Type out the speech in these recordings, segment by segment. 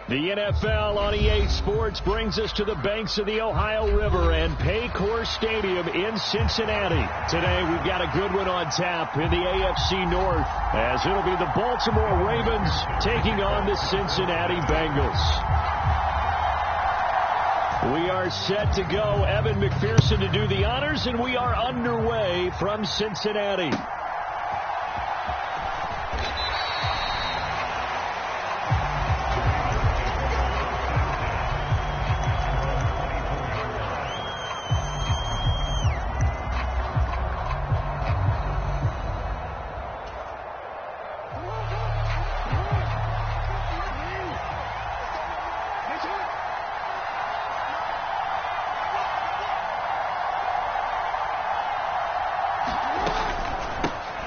The NFL on EA Sports brings us to the banks of the Ohio River and Paycor Stadium in Cincinnati. Today we've got a good one on tap in the AFC North, as it'll be the Baltimore Ravens taking on the Cincinnati Bengals. We are set to go. Evan McPherson to do the honors, and we are underway from Cincinnati.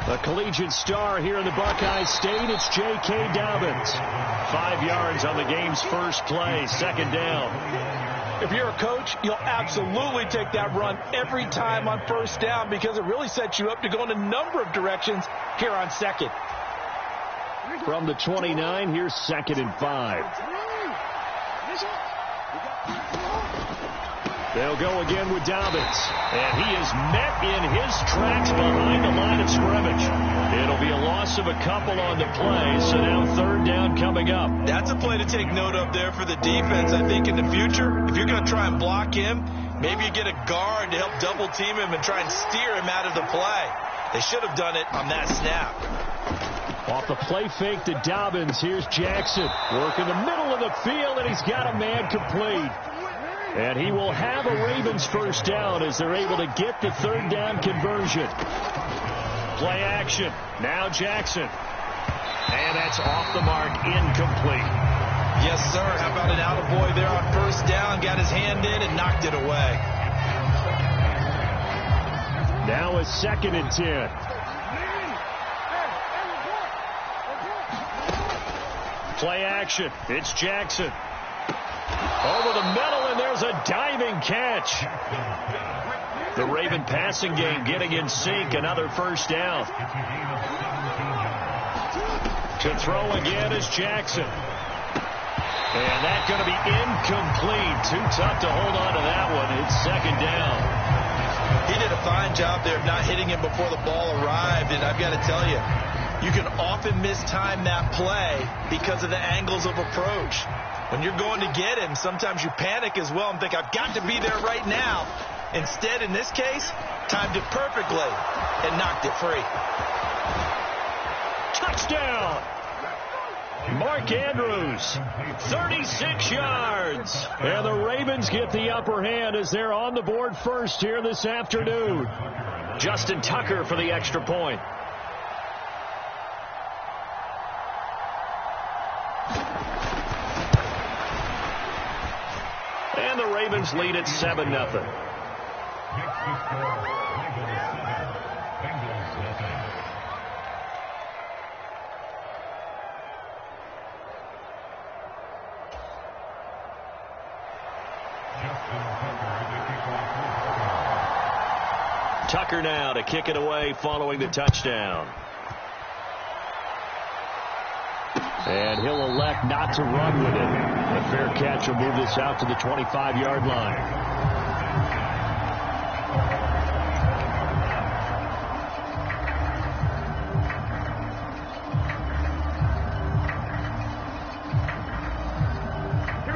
The collegiate star here in the Buckeye State, it's J.K. Dobbins. 5 yards on the game's first play, second down. If you're a coach, you'll absolutely take that run every time on first down because it really sets you up to go in a number of directions here on second. From the 29, here's 2nd and 5. They'll go again with Dobbins. And he is met in his tracks behind the line of scrimmage. It'll be a loss of a couple on the play, so now third down coming up. That's a play to take note of there for the defense, I think, in the future. If you're going to try and block him, maybe you get a guard to help double team him and try and steer him out of the play. They should have done it on that snap. Off the play fake to Dobbins, here's Jackson. Working the middle of the field, and he's got a man complete. And he will have a Ravens first down as they're able to get the third down conversion. Play action. Now Jackson. And that's off the mark, incomplete. Yes, sir. How about an attaboy there on first down? Got his hand in and knocked it away. Now a 2nd and 10. Play action. It's Jackson. Over the middle, and there's a diving catch. The Raven passing game getting in sync. Another first down. To throw again is Jackson. And that's going to be incomplete. Too tough to hold on to that one. It's second down. He did a fine job there of not hitting him before the ball arrived. And I've got to tell you, you can often mistime that play because of the angles of approach. When you're going to get him, sometimes you panic as well and think, I've got to be there right now. Instead, in this case, timed it perfectly and knocked it free. Touchdown! Mark Andrews, 36 yards. And the Ravens get the upper hand as they're on the board first here this afternoon. Justin Tucker for the extra point. And the Ravens lead at 7-0. Tucker now to kick it away following the touchdown. And he'll elect not to run with it. A fair catch will move this out to the 25-yard line.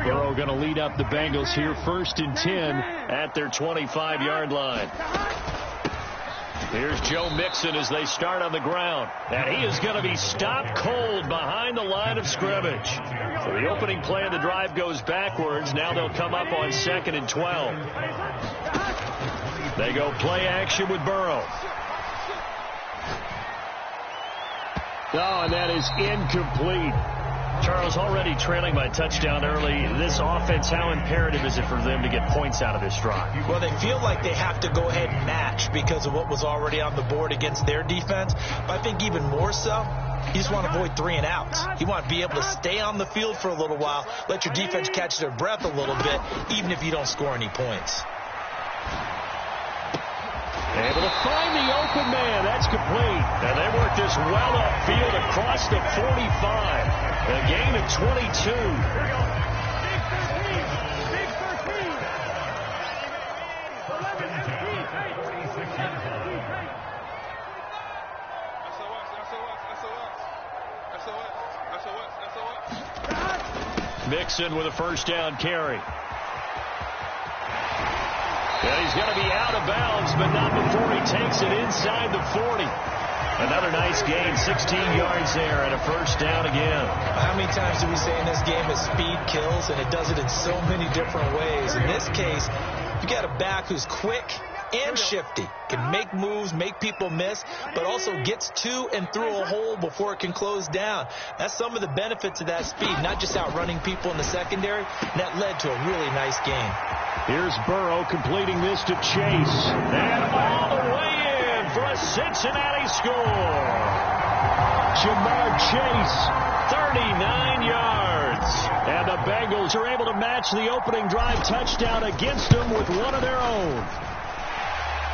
Burrow going to lead up the Bengals here, 1st and 10 at their 25-yard line. Here's Joe Mixon as they start on the ground. And he is going to be stopped cold behind the line of scrimmage. So the opening play of the drive goes backwards. Now they'll come up on 2nd and 12. They go play action with Burrow. Oh, and that is incomplete. Charles, already trailing by touchdown early. This offense, how imperative is it for them to get points out of this drive? Well, they feel like they have to go ahead and match because of what was already on the board against their defense. But I think even more so, you just want to avoid 3 and outs. You want to be able to stay on the field for a little while, let your defense catch their breath a little bit, even if you don't score any points. Able to find the open man. That's complete. And they work this well upfield across the 45. A gain of 22. Mixon with a first down carry. And he's going to be out of bounds, but not before he takes it inside the 40. Another nice gain, 16 yards there, and a first down again. How many times do we say in this game that speed kills, and it does it in so many different ways? In this case, you got a back who's quick and shifty, can make moves, make people miss, but also gets to and through a hole before it can close down. That's some of the benefits of that speed, not just outrunning people in the secondary, and that led to a really nice game. Here's Burrow completing this to Chase, and all the way in for a Cincinnati score. Jamar Chase, 39 yards. And the Bengals are able to match the opening drive touchdown against them with one of their own.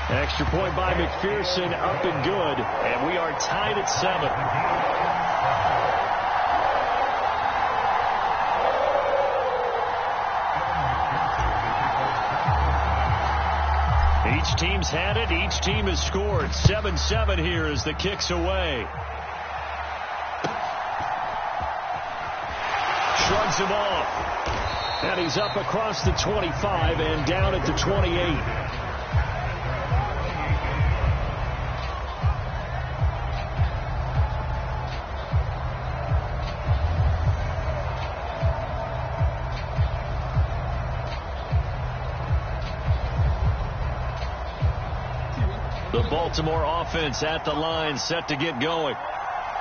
Extra point by McPherson, up and good, and we are tied at 7. Each team's had it. Each team has scored. 7-7 here as the kick's away. Shrugs him off. And he's up across the 25 and down at the 28. The Baltimore offense at the line, set to get going.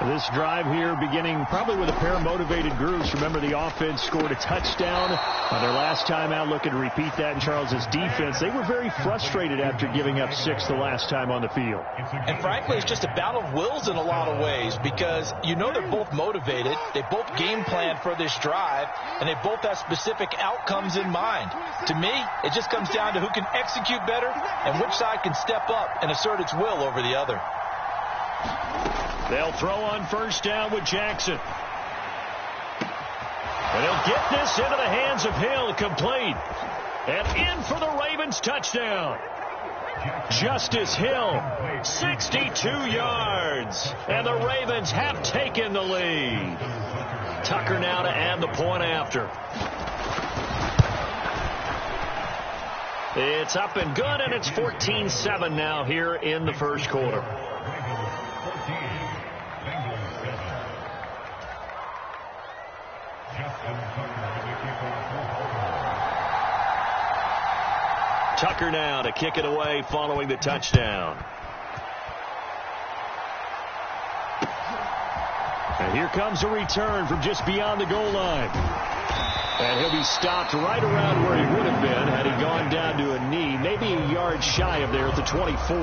This drive here beginning probably with a pair of motivated groups. Remember, the offense scored a touchdown on their last time out. Looking to repeat that in Charles's defense. They were very frustrated after giving up 6 the last time on the field. And frankly, it's just a battle of wills in a lot of ways, because you know they're both motivated. They both game plan for this drive, and they both have specific outcomes in mind. To me, it just comes down to who can execute better and which side can step up and assert its will over the other. They'll throw on first down with Jackson. And he'll get this into the hands of Hill, complete. And in for the Ravens touchdown. Justice Hill, 62 yards. And the Ravens have taken the lead. Tucker now to add the point after. It's up and good, and it's 14-7 now here in the first quarter. Tucker now to kick it away following the touchdown. And here comes a return from just beyond the goal line. And he'll be stopped right around where he would have been had he gone down to a knee, maybe a yard shy of there at the 24.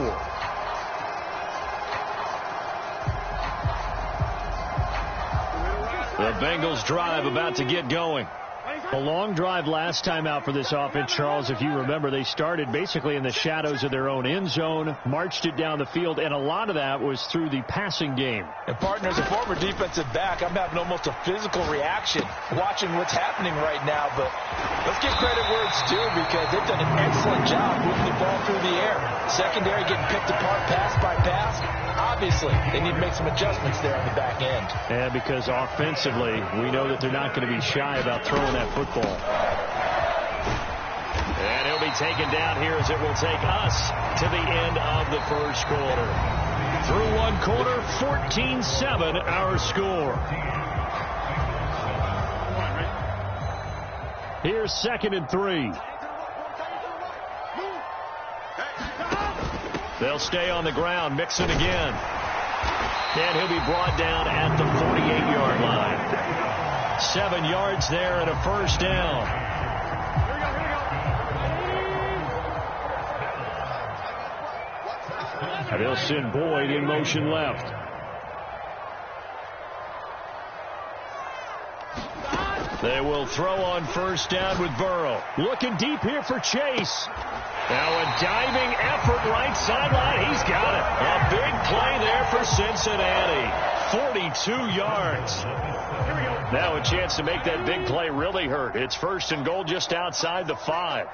The Bengals drive about to get going. A long drive last time out for this offense, Charles. If you remember, they started basically in the shadows of their own end zone, marched it down the field, and a lot of that was through the passing game. And partner, as a former defensive back, I'm having almost a physical reaction watching what's happening right now. But let's give credit where it's due, because they've done an excellent job moving the ball through the air. Secondary getting picked apart pass by pass. Obviously, they need to make some adjustments there on the back end. And because offensively, we know that they're not going to be shy about throwing that football. And he'll be taken down here as it will take us to the end of the first quarter. Through one quarter, 14-7 our score. Here's 2nd and 3. They'll stay on the ground. Mixon again. And he'll be brought down at the 48-yard line. 7 yards there and a first down. And they'll send Boyd in motion left. They will throw on first down with Burrow. Looking deep here for Chase. Now a diving effort right sideline. He's got it. A big play there for Cincinnati. 42 yards. Here we go. Now a chance to make that big play really hurt. It's 1st and goal just outside the 5.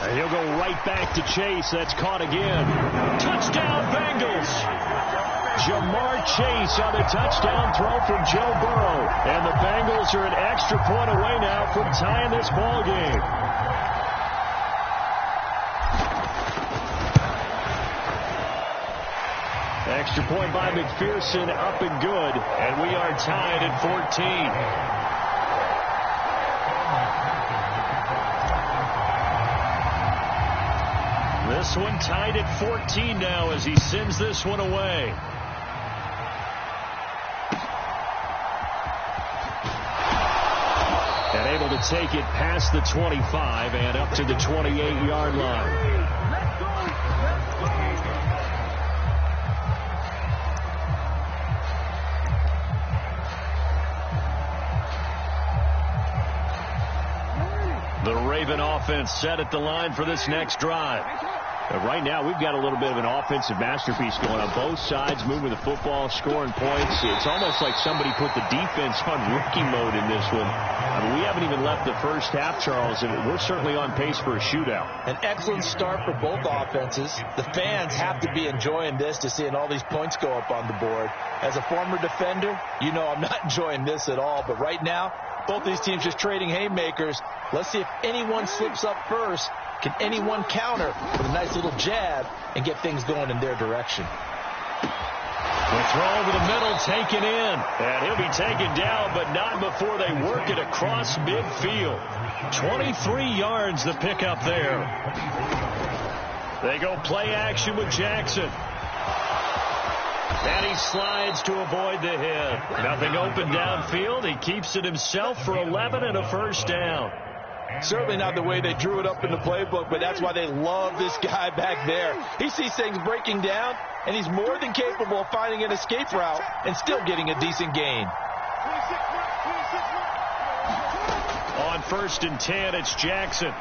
And he'll go right back to Chase. That's caught again. Touchdown, Bengals! Jamar Chase on the touchdown throw from Joe Burrow. And the Bengals are an extra point away now from tying this ball game. Extra point by McPherson, up and good. And we are tied at 14. This one tied at 14 now as he sends this one away. And able to take it past the 25 and up to the 28-yard line. The Raven offense set at the line for this next drive. Right now, we've got a little bit of an offensive masterpiece going on both sides, moving the football, scoring points. It's almost like somebody put the defense on rookie mode in this one. I mean, we haven't even left the first half, Charles, and we're certainly on pace for a shootout. An excellent start for both offenses. The fans have to be enjoying this to seeing all these points go up on the board. As a former defender, you know I'm not enjoying this at all, but right now, both these teams just trading haymakers. Let's see if anyone slips up first. Can anyone counter with a nice little jab and get things going in their direction? The throw over the middle, taken in. And he'll be taken down, but not before they work it across midfield. 23 yards the pickup there. They go play action with Jackson. And he slides to avoid the hit. Nothing open downfield. He keeps it himself for 11 and a first down. Certainly not the way they drew it up in the playbook, but that's why they love this guy back there. He sees things breaking down, and he's more than capable of finding an escape route and still getting a decent gain. On 1st and 10, it's Jackson.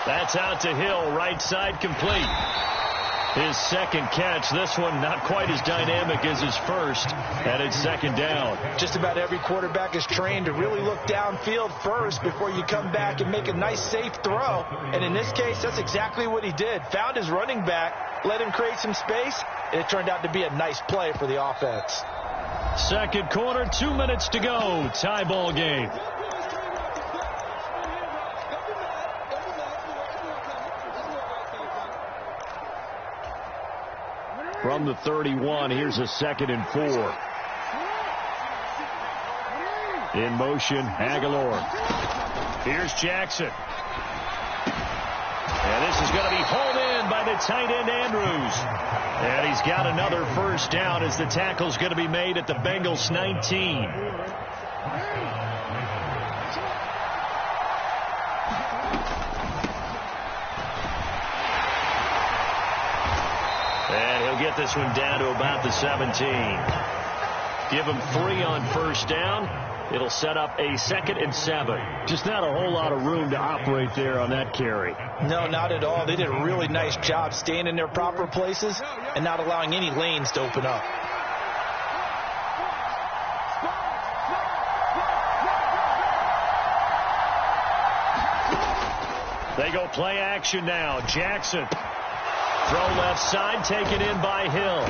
That's out to Hill, right side complete. His second catch, this one not quite as dynamic as his first, and it's 2nd down. Just about every quarterback is trained to really look downfield first before you come back and make a nice, safe throw. And in this case, that's exactly what he did. Found his running back, let him create some space, and it turned out to be a nice play for the offense. Second quarter, 2 minutes to go. Tie ball game. From the 31, here's a 2nd and 4. In motion, Aguilar. Here's Jackson. And this is going to be hauled in by the tight end, Andrews. And he's got another first down as the tackle's going to be made at the Bengals 19. And he'll get this one down to about the 17. Give him 3 on first down. It'll set up a 2nd and 7. Just not a whole lot of room to operate there on that carry. No, not at all. They did a really nice job staying in their proper places and not allowing any lanes to open up. They go play action now. Jackson. Throw left side, taken in by Hill.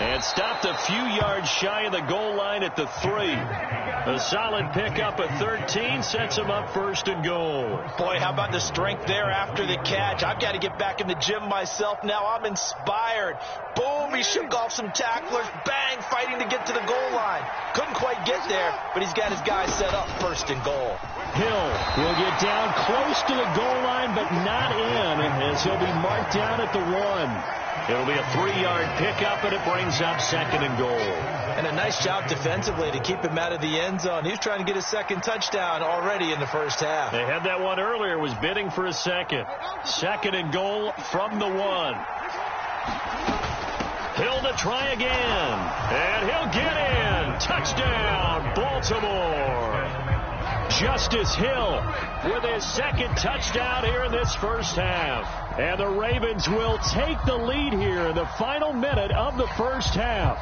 And stopped a few yards shy of the goal line at the 3. A solid pickup at 13 sets him up 1st and goal. Boy, how about the strength there after the catch? I've got to get back in the gym myself now. I'm inspired. Boom, he shook off some tacklers. Bang, fighting to get to the goal line. Couldn't quite get there, but he's got his guys set up 1st and goal. Hill will get down close to the goal line, but not in, as he'll be marked down at the 1. It'll be a 3-yard pickup, and it brings up 2nd and goal. And a nice job defensively to keep him out of the end zone. He was trying to get his 2nd touchdown already in the first half. They had that one earlier, was bidding for a 2nd. 2nd and goal from the 1. Hill to try again, and he'll get in. Touchdown, Baltimore. Justice Hill with his 2nd touchdown here in this first half. And the Ravens will take the lead here in the final minute of the first half.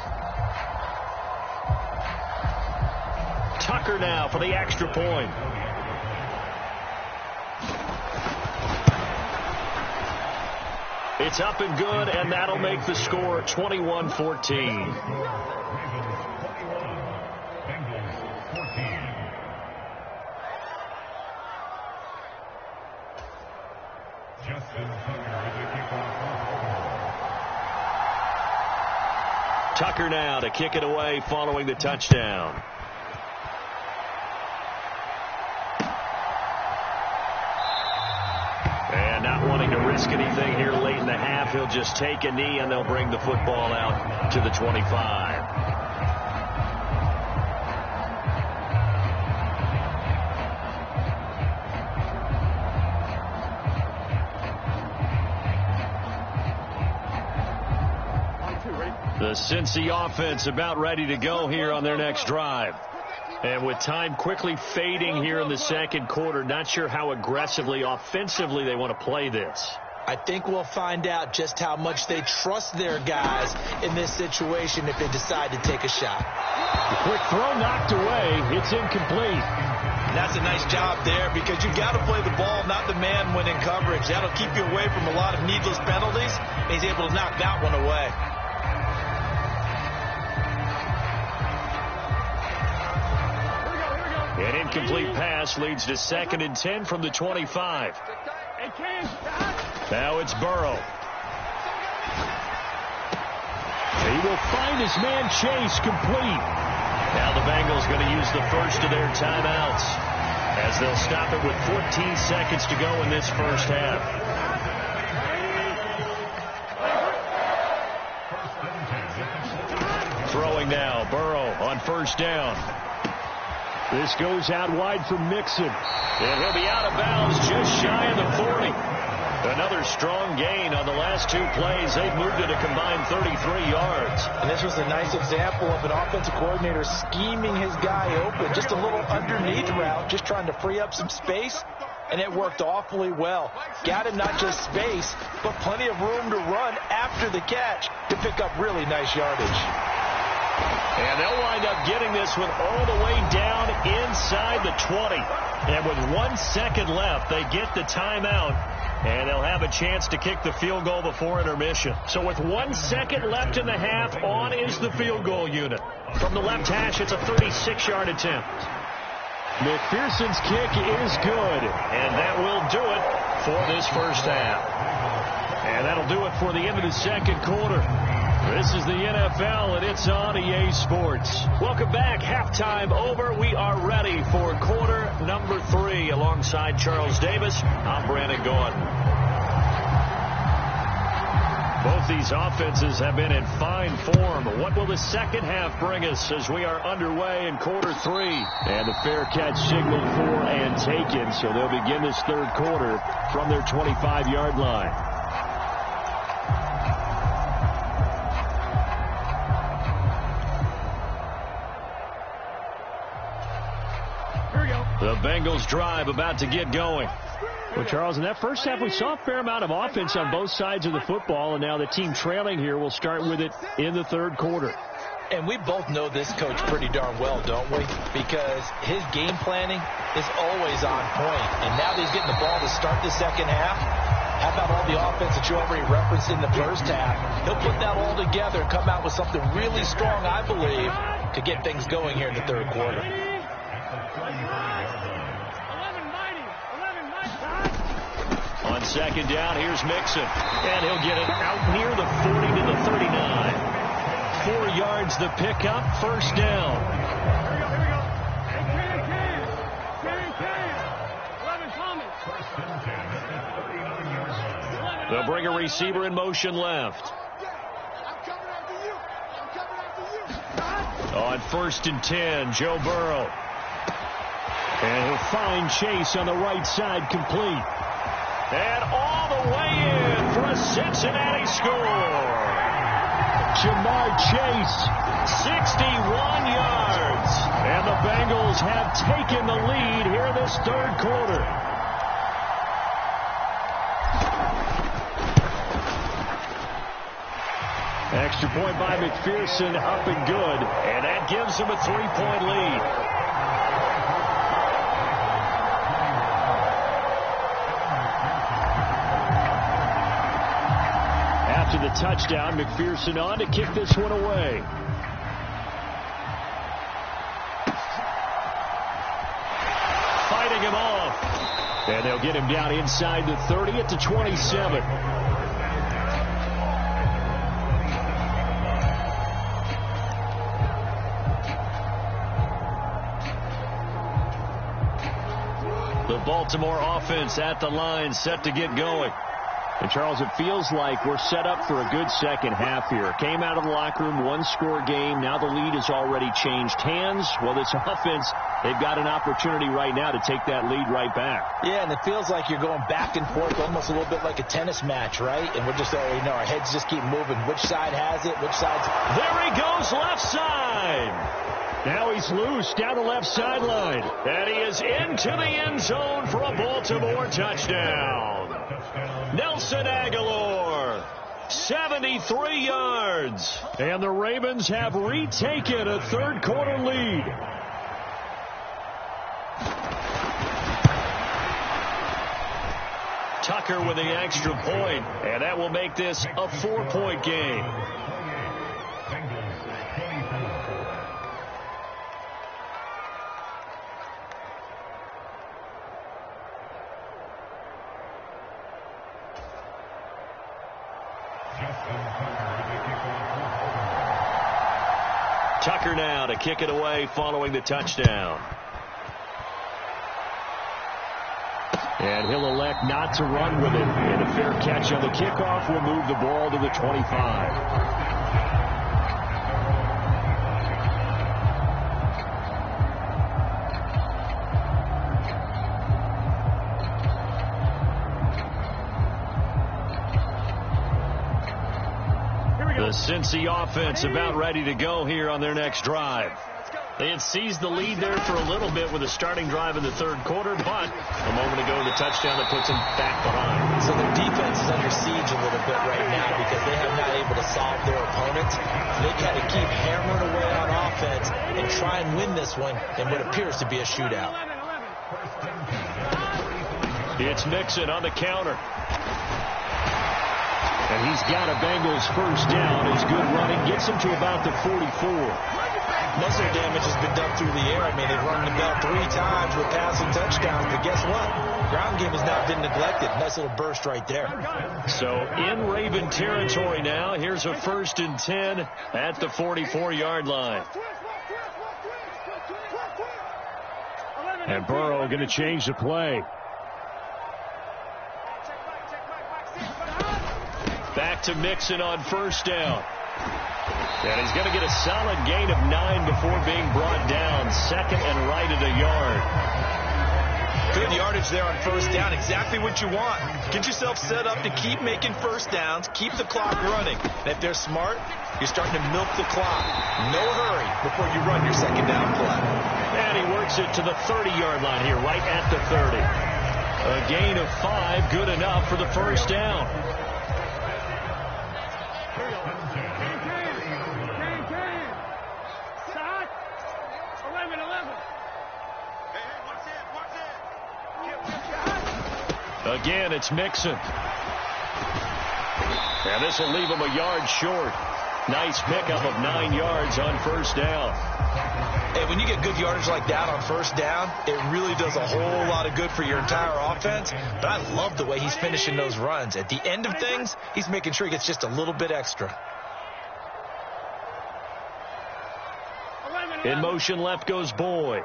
Tucker now for the extra point. It's up and good, and that'll make the score 21-14. Tucker now to kick it away following the touchdown. And not wanting to risk anything here late in the half, he'll just take a knee and they'll bring the football out to the 25. The Cincy offense about ready to go here on their next drive. And with time quickly fading here in the second quarter, not sure how aggressively, offensively they want to play this. I think we'll find out just how much they trust their guys in this situation if they decide to take a shot. The quick throw knocked away. It's incomplete. That's a nice job there because you got to play the ball, not the man when in coverage. That'll keep you away from a lot of needless penalties. And he's able to knock that one away. An incomplete pass leads to 2nd and 10 from the 25. Now it's Burrow. He will find his man Chase complete. Now the Bengals going to use the first of their timeouts as they'll stop it with 14 seconds to go in this first half. Throwing now, Burrow on first down. This goes out wide for Mixon. And he'll be out of bounds just shy of the 40. Another strong gain on the last two plays. They've moved it a combined 33 yards. And this was a nice example of an offensive coordinator scheming his guy open. Just a little underneath route, just trying to free up some space. And it worked awfully well. Got him not just space, but plenty of room to run after the catch to pick up really nice yardage. And they'll wind up getting this one all the way down inside the 20. And with 1 second left, they get the timeout. And they'll have a chance to kick the field goal before intermission. So with 1 second left in the half, on is the field goal unit. From the left hash, it's a 36-yard attempt. McPherson's kick is good. And that will do it for this first half. And that'll do it for the end of the second quarter. This is the NFL, and it's on EA Sports. Welcome back. Halftime over. We are ready for quarter number 3. Alongside Charles Davis, I'm Brandon Gordon. Both these offenses have been in fine form. What will the second half bring us as we are underway in quarter 3? And the fair catch signal for and taken, so they'll begin this third quarter from their 25-yard line. The Bengals drive about to get going. Well, Charles, in that first half, we saw a fair amount of offense on both sides of the football, and now the team trailing here will start with it in the third quarter. And we both know this coach pretty darn well, don't we? Because his game planning is always on point. And now that he's getting the ball to start the second half, how about all the offense that you already referenced in the first half? He'll put that all together and come out with something really strong, I believe, to get things going here in the third quarter. On second down, here's Mixon. And he'll get it out near the 40 to the 39. 4 yards the pickup, first down. They'll bring a receiver in motion left. On 1st and 10, Joe Burrow. And he'll find Chase on the right side, complete. And all the way in for a Cincinnati score. Jamar Chase, 61 yards. And the Bengals have taken the lead here in this third quarter. Extra point by McPherson, up and good. And that gives them a 3-point lead. after the touchdown. McPherson on to kick this one away. Fighting him off. And they'll get him down inside the 30 at the 27. The Baltimore offense at the line, set to get going. And, Charles, it feels like we're set up for a good second half here. Came out of the locker room, one-score game. Now the lead has already changed hands. Well, this offense, they've got an opportunity right now to take that lead right back. Yeah, and it feels like you're going back and forth, almost a little bit like a tennis match, right? And we're just already know our heads just keep moving. Which side has it? Which side's... There he goes, left side. Now he's loose down the left sideline. And he is into the end zone for a Baltimore touchdown. Nelson Aguilar, 73 yards. And the Ravens have retaken a third-quarter lead. Tucker with the extra point, and that will make this a 4-point game. Tucker now to kick it away following the touchdown. And he'll elect not to run with it. And a fair catch on the kickoff will move the ball to the 25. The Cincy offense about ready to go here on their next drive. They had seized the lead there for a little bit with a starting drive in the third quarter, but a moment ago the touchdown that puts them back behind. So their defense is under siege a little bit right now because they have not able to solve their opponents. They got to keep hammering away on offense and try and win this one in what appears to be a shootout. It's Mixon on the counter. And he's got a Bengals first down. His good running gets him to about the 44. Most of their damage has been done through the air. I mean, they've run the ball 3 times with passing touchdowns. But guess what? Ground game has not been neglected. Nice little burst right there. So in Raven territory now. Here's a 1st and 10 at the 44-yard line. And Burrow going to change the play. Back to Mixon on first down. And he's going to get a solid gain of 9 before being brought down. Second and right at a yard. Good yardage there on first down. Exactly what you want. Get yourself set up to keep making first downs. Keep the clock running. And if they're smart, you're starting to milk the clock. No hurry before you run your second down play. And he works it to the 30-yard line here, right at the 30. A gain of 5, good enough for the first down. Again, it's Mixon. And this will leave him a yard short. Nice pickup of 9 yards on first down. Hey, when you get good yardage like that on first down, it really does a whole lot of good for your entire offense. But I love the way he's finishing those runs. At the end of things, he's making sure he gets just a little bit extra. In motion left goes Boyd.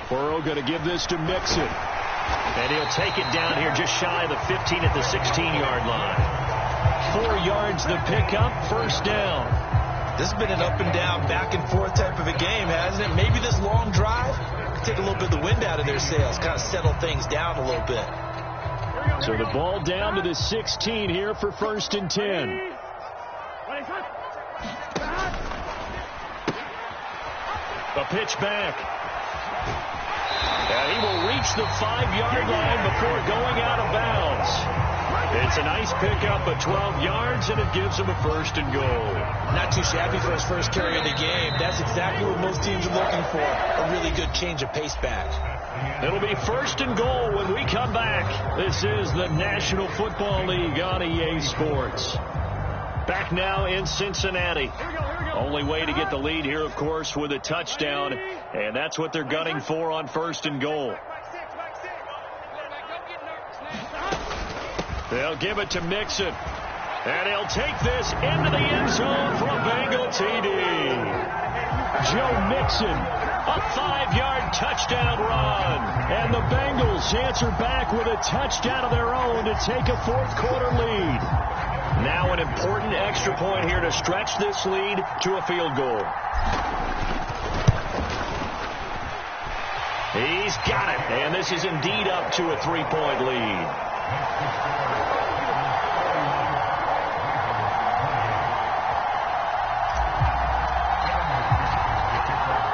Burrow going to give this to Mixon. And he'll take it down here just shy of the 15 at the 16-yard line. 4 yards the pickup, first down. This has been an up and down, back and forth type of a game, hasn't it? Maybe this long drive could take a little bit of the wind out of their sails, kind of settle things down a little bit. So the ball down to the 16 here for 1st and 10. A pitch back. And he will reach the 5-yard line before going out of bounds. It's a nice pickup of 12 yards, and it gives him a 1st and goal. Not too shabby for his first carry of the game. That's exactly what most teams are looking for, a really good change of pace back. It'll be 1st and goal when we come back. This is the National Football League on EA Sports. Back now in Cincinnati. Only way to get the lead here, of course, with a touchdown, and that's what they're gunning for on 1st and goal. They'll give it to Mixon, and he'll take this into the end zone for a Bengal TD. Joe Mixon, a 5-yard touchdown run, and the Bengals answer back with a touchdown of their own to take a 4th quarter lead. Now an important extra point here to stretch this lead to a field goal. He's got it, and this is indeed up to a 3-point lead.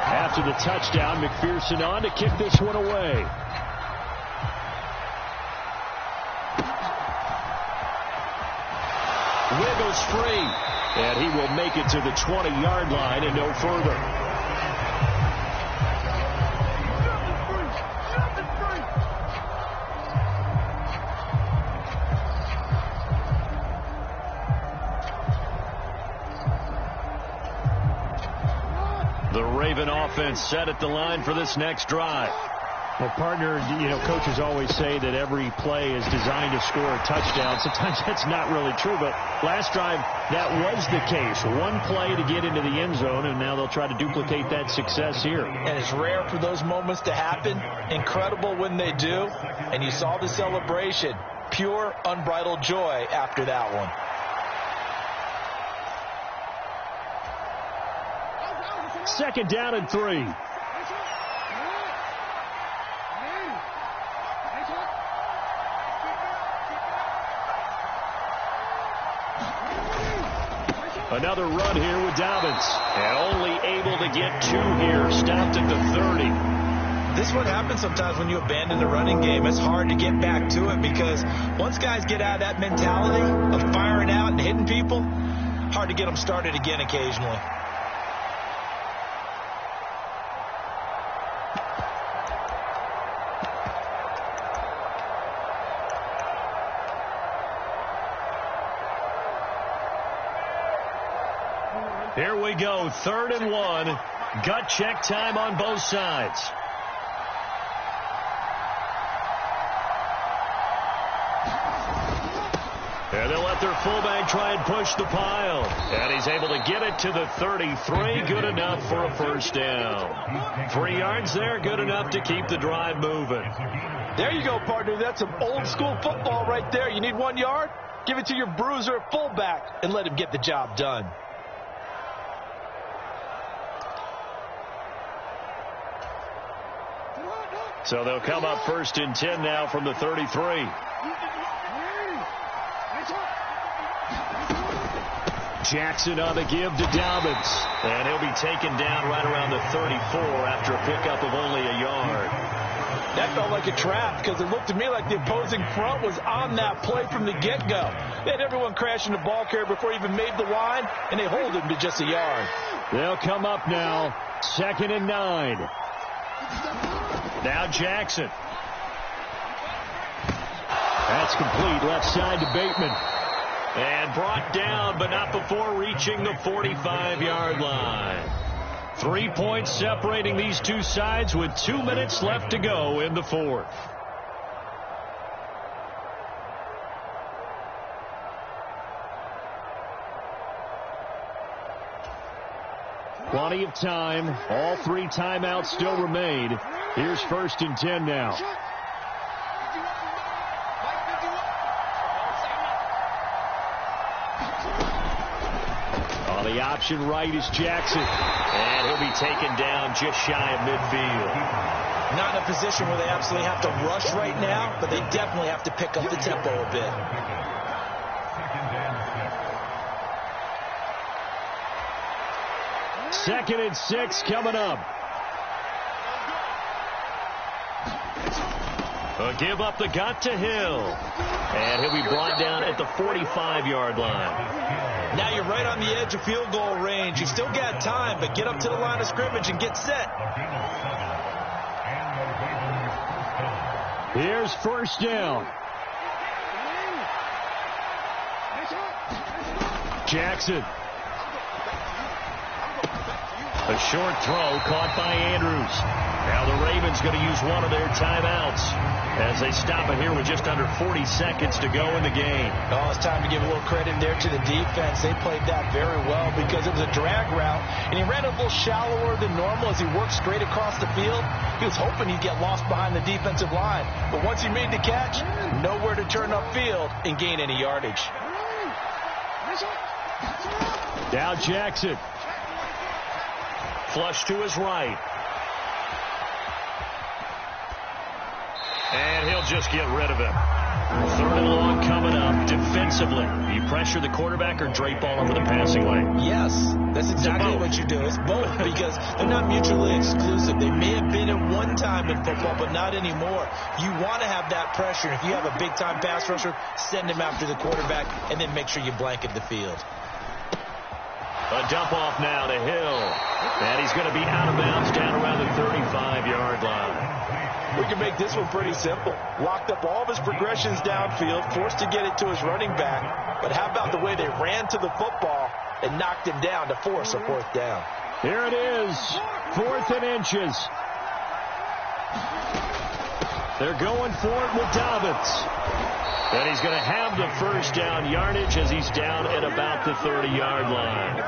After the touchdown, McPherson on to kick this one away. Wiggles free, and he will make it to the 20-yard line and no further. The Raven offense set at the line for this next drive. Well, partner, coaches always say that every play is designed to score a touchdown. Sometimes that's not really true, but last drive, that was the case. One play to get into the end zone, and now they'll try to duplicate that success here. And it's rare for those moments to happen. Incredible when they do. And you saw the celebration. Pure, unbridled joy after that one. Second down and 3. Another run here with Dobbins. And only able to get 2 here. Stopped at the 30. This is what happens sometimes when you abandon the running game. It's hard to get back to it because once guys get out of that mentality of firing out and hitting people, hard to get them started again occasionally. Here we go, 3rd and 1. Gut check time on both sides. And they'll let their fullback try and push the pile. And he's able to get it to the 33. Good enough for a 1st down. 3 yards there, good enough to keep the drive moving. There you go, partner. That's some old school football right there. You need 1 yard? Give it to your bruiser fullback and let him get the job done. So they'll come up 1st and 10 now from the 33. Jackson on the give to Dobbins. And he'll be taken down right around the 34 after a pickup of only a yard. That felt like a trap because it looked to me like the opposing front was on that play from the get-go. They had everyone crashing the ball carrier before he even made the line, and they hold him to just a yard. They'll come up now, 2nd and 9. Now Jackson. That's complete, left side to Bateman. And brought down, but not before reaching the 45-yard line. 3 points separating these two sides with 2 minutes left to go in the 4th. Plenty of time. All 3 timeouts still remain. Here's 1st and 10 now. On the option right is Jackson. And he'll be taken down just shy of midfield. Not in a position where they absolutely have to rush right now, but they definitely have to pick up the tempo a bit. Second and 6 coming up. A give up the gut to Hill. And he'll be brought down at the 45-yard line. Now you're right on the edge of field goal range. You still got time, but get up to the line of scrimmage and get set. Here's first down. Jackson. A short throw caught by Andrews. Now the Ravens going to use one of their timeouts as they stop it here with just under 40 seconds to go in the game. Oh, it's time to give a little credit there to the defense. They played that very well because it was a drag route, and he ran a little shallower than normal as he worked straight across the field. He was hoping he'd get lost behind the defensive line, but once he made the catch, nowhere to turn upfield and gain any yardage. Now Jackson. Flush to his right. And he'll just get rid of him. Third and long coming up defensively. You pressure the quarterback or drape all over the passing lane? Yes, that's exactly what you do. It's both because they're not mutually exclusive. They may have been at one time in football, but not anymore. You want to have that pressure. If you have a big-time pass rusher, send him after the quarterback, and then make sure you blanket the field. A dump off now to Hill. And he's going to be out of bounds down around the 35-yard line. We can make this one pretty simple. Locked up all of his progressions downfield, forced to get it to his running back. But how about the way they ran to the football and knocked him down to force a fourth down? Here it is, 4th and inches. They're going for it with Dobbins. And he's going to have the first down yardage as he's down at about the 30-yard line.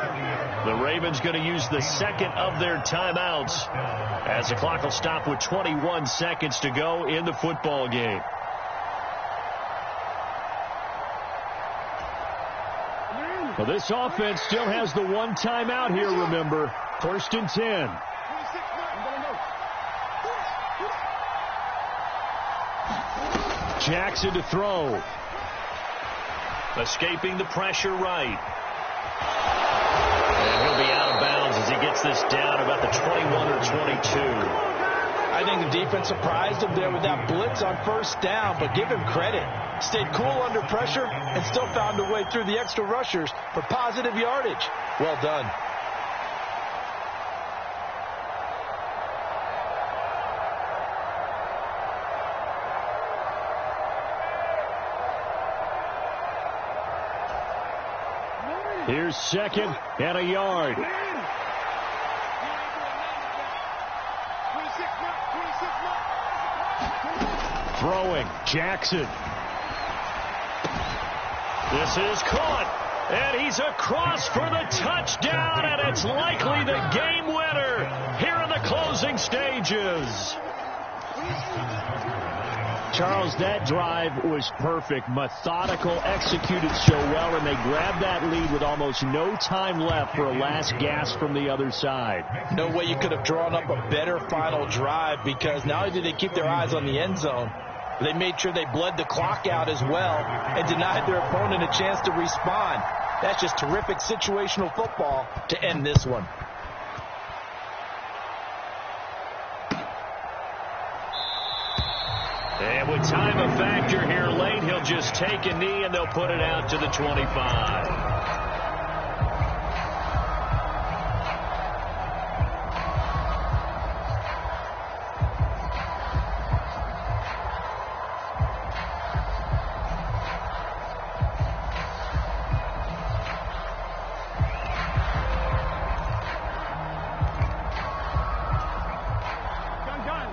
The Ravens going to use the second of their timeouts as the clock will stop with 21 seconds to go in the football game. Well, this offense still has the one timeout here, remember. 1st and 10. Jackson to throw. Escaping the pressure right. And he'll be out of bounds as he gets this down about the 21 or 22. I think the defense surprised him there with that blitz on first down, but give him credit. Stayed cool under pressure and still found a way through the extra rushers for positive yardage. Well done. Here's 2nd and a yard. Throwing, Jackson. This is caught, and he's across for the touchdown, and it's likely the game winner here in the closing stages. Charles, that drive was perfect, methodical, executed so well, and they grabbed that lead with almost no time left for a last gasp from the other side. No way you could have drawn up a better final drive because not only did they keep their eyes on the end zone, they made sure they bled the clock out as well and denied their opponent a chance to respond. That's just terrific situational football to end this one. And with time a factor here late, he'll just take a knee and they'll put it out to the 25.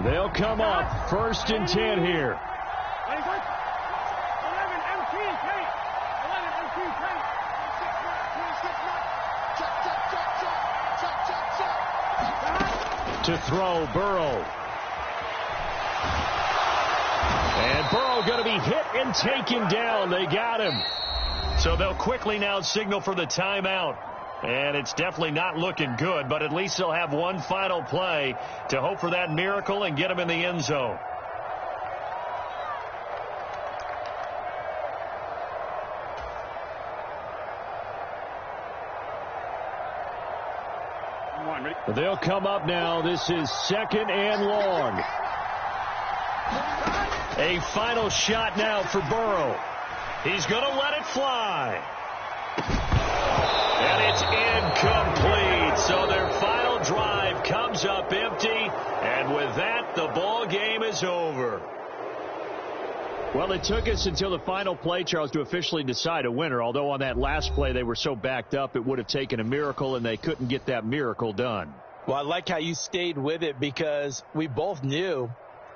They'll come up 1st and 10 here. To throw, Burrow. And Burrow going to be hit and taken down. They got him. So they'll quickly now signal for the timeout. And it's definitely not looking good, but at least they'll have one final play to hope for that miracle and get them in the end zone. They'll come up now. This is 2nd and long. A final shot now for Burrow. He's going to let it fly. And it's incomplete. So their final drive comes up empty. And with that, the ball game is over. Well, it took us until the final play, Charles, to officially decide a winner. Although on that last play they were so backed up, it would have taken a miracle, and they couldn't get that miracle done. Well, I like how you stayed with it because we both knew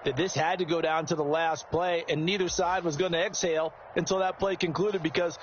that this had to go down to the last play, and neither side was going to exhale until that play concluded because